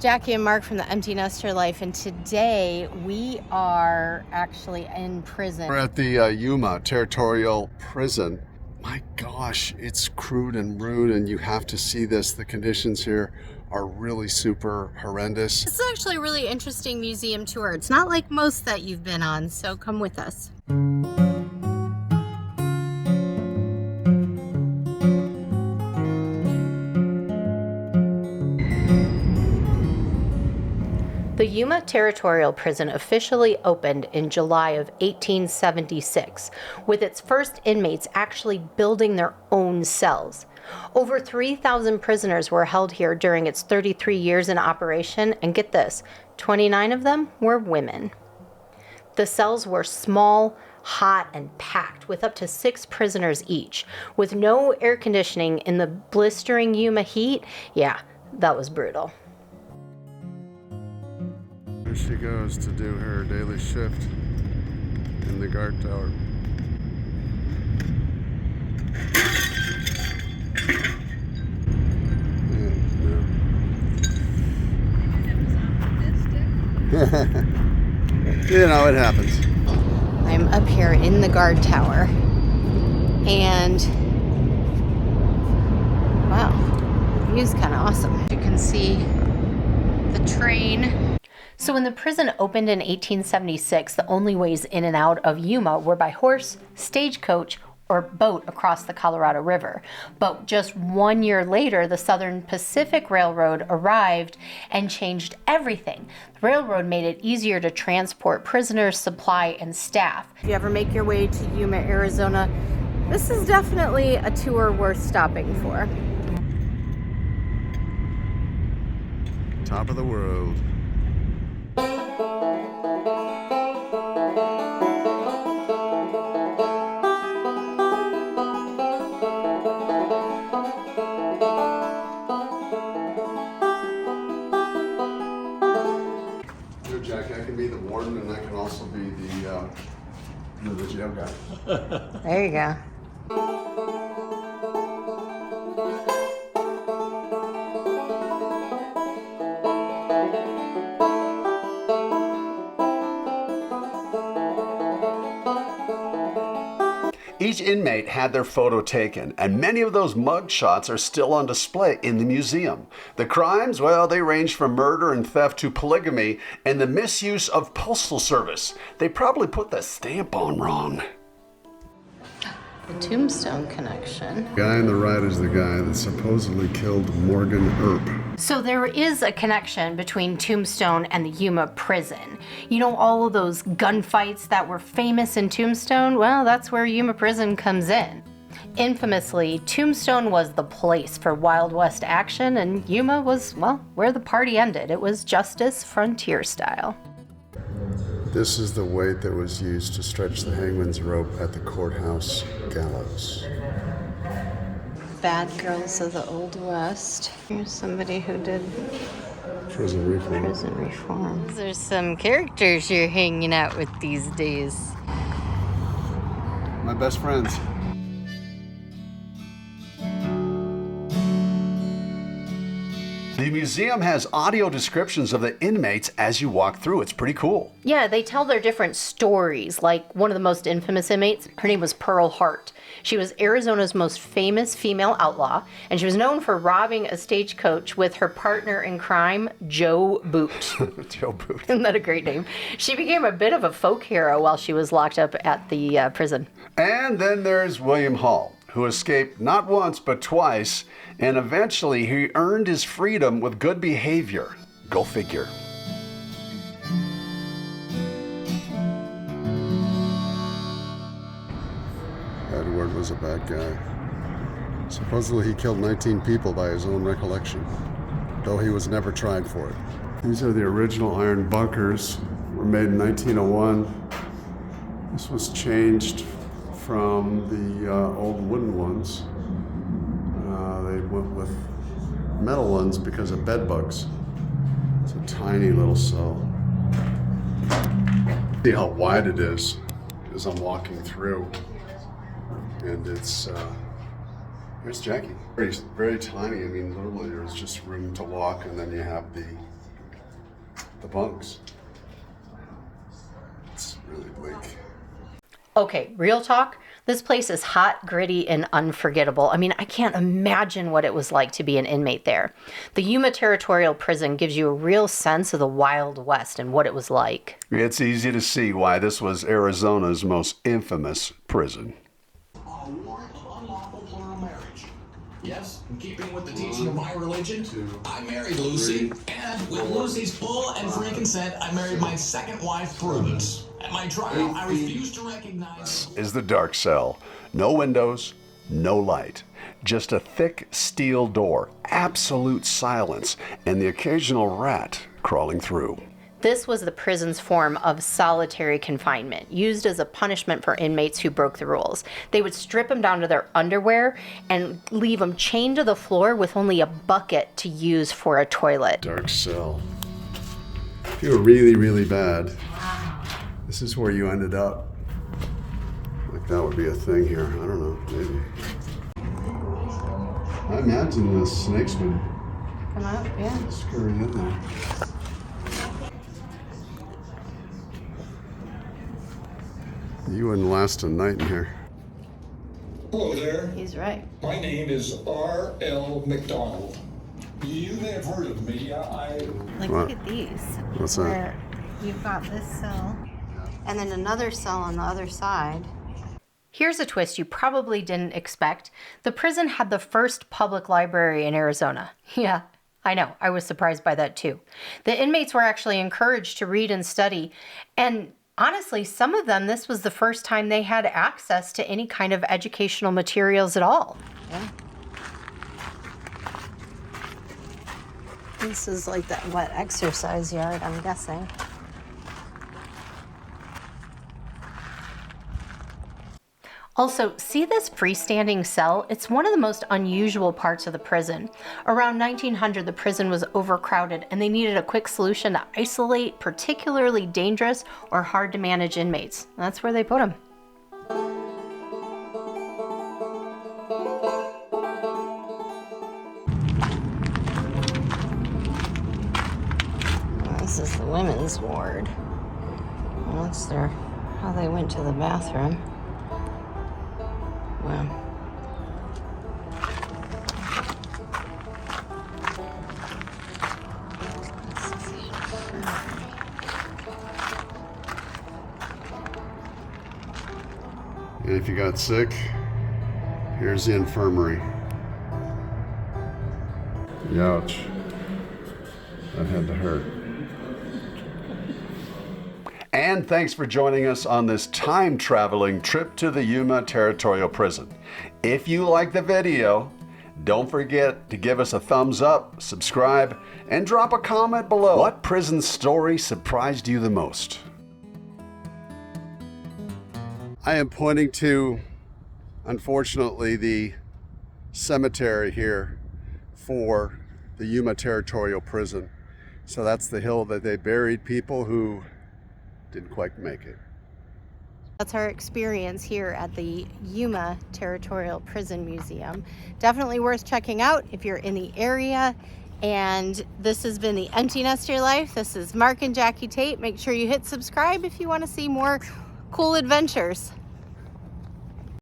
Jackie and Mark from the Empty Nester Life, and today we are actually in prison. We're at the Yuma Territorial Prison. My gosh, it's crude and rude, and you have to see this. The conditions here are really super horrendous. This is actually a really interesting museum tour. It's not like most that you've been on, so come with us. The Yuma Territorial Prison officially opened in July of 1876, with its first inmates actually building their own cells. Over 3,000 prisoners were held here during its 33 years in operation, and get this, 29 of them were women. The cells were small, hot, and packed with up to 6 prisoners each. With no air conditioning in the blistering Yuma heat, yeah, that was brutal. Here she goes to do her daily shift in the guard tower. You know, it happens. I'm up here in the guard tower, and wow, the view's kind of awesome. You can see the train. So when the prison opened in 1876, the only ways in and out of Yuma were by horse, stagecoach, or boat across the Colorado River. But just 1 year later, the Southern Pacific Railroad arrived and changed everything. The railroad made it easier to transport prisoners, supply, and staff. If you ever make your way to Yuma, Arizona, this is definitely a tour worth stopping for. Top of the world. Jackie, I can be the warden, and I can also be the jail guy. There you go. Each inmate had their photo taken, and many of those mug shots are still on display in the museum. The crimes, well, they range from murder and theft to polygamy and the misuse of postal service. They probably put the stamp on wrong. The Tombstone connection. The guy on the right is the guy that supposedly killed Morgan Earp. So there is a connection between Tombstone and the Yuma prison. You know, all of those gunfights that were famous in Tombstone? Well, that's where Yuma prison comes in. Infamously, Tombstone was the place for Wild West action, and Yuma was, well, where the party ended. It was justice frontier style. This is the weight that was used to stretch the hangman's rope at the courthouse gallows. Bad girls of the Old West. Here's somebody who did Prison reform. There's some characters you're hanging out with these days. My best friends. The museum has audio descriptions of the inmates as you walk through. It's pretty cool. Yeah, they tell their different stories. Like one of the most infamous inmates, her name was Pearl Hart. She was Arizona's most famous female outlaw, and she was known for robbing a stagecoach with her partner in crime, Joe Boot. Joe Boot. Isn't that a great name? She became a bit of a folk hero while she was locked up at the prison. And then there's William Hall, who escaped not once but twice, and eventually he earned his freedom with good behavior. Go figure. Edward was a bad guy. Supposedly he killed 19 people by his own recollection, though he was never tried for it. These are the original iron bunkers, were made in 1901. This was changed from the old wooden ones. They went with metal ones because of bed bugs. It's a tiny little cell. See how wide it is as I'm walking through. And it's, here's Jackie. Very, very tiny. I mean, literally there's just room to walk, and then you have the the bunks. It's really bleak. Okay, real talk. This place is hot, gritty, and unforgettable. I mean, I can't imagine what it was like to be an inmate there. The Yuma Territorial Prison gives you a real sense of the Wild West and what it was like. It's easy to see why this was Arizona's most infamous prison. A warrant of unlawful plural marriage. Yes, in keeping with the teaching of my religion, I married Lucy, and with Lucy's full and free consent, I married my second wife, Prudence. At my trial, I refused to recognize... Is the dark cell. No windows, no light. Just a thick steel door, absolute silence, and the occasional rat crawling through. This was the prison's form of solitary confinement, used as a punishment for inmates who broke the rules. They would strip them down to their underwear and leave them chained to the floor with only a bucket to use for a toilet. Dark cell. If you were really, really bad, this is where you ended up. Like that would be a thing here. I don't know, maybe. I imagine the snakes would Come out, yeah. scurry in there. You wouldn't last a night in here. Hello there. He's right. My name is R.L. McDonald. You may have heard of me. Like, What? look at these. What's that? Where you've got this cell, and then another cell on the other side. Here's a twist you probably didn't expect. The prison had the first public library in Arizona. Yeah, I know. I was surprised by that too. The inmates were actually encouraged to read and study, and honestly, some of them, this was the first time they had access to any kind of educational materials at all. Yeah. This is like that wet exercise yard, I'm guessing. Also, see this freestanding cell? It's one of the most unusual parts of the prison. Around 1900, the prison was overcrowded and they needed a quick solution to isolate particularly dangerous or hard to manage inmates. That's where they put them. This is the women's ward. Well, that's how they went to the bathroom. Wow. And if you got sick, here's the infirmary. Ouch. That had to hurt. And thanks for joining us on this time-traveling trip to the Yuma Territorial Prison. If you like the video, don't forget to give us a thumbs up, subscribe, and drop a comment below. What prison story surprised you the most? I am pointing to, unfortunately, the cemetery here for the Yuma Territorial Prison. So that's the hill that they buried people who didn't quite make it. That's our experience here at the Yuma Territorial Prison Museum. Definitely worth checking out if you're in the area. And this has been the Empty Nester Life. This is Mark and Jackie Tate. Make sure you hit subscribe if you want to see more cool adventures.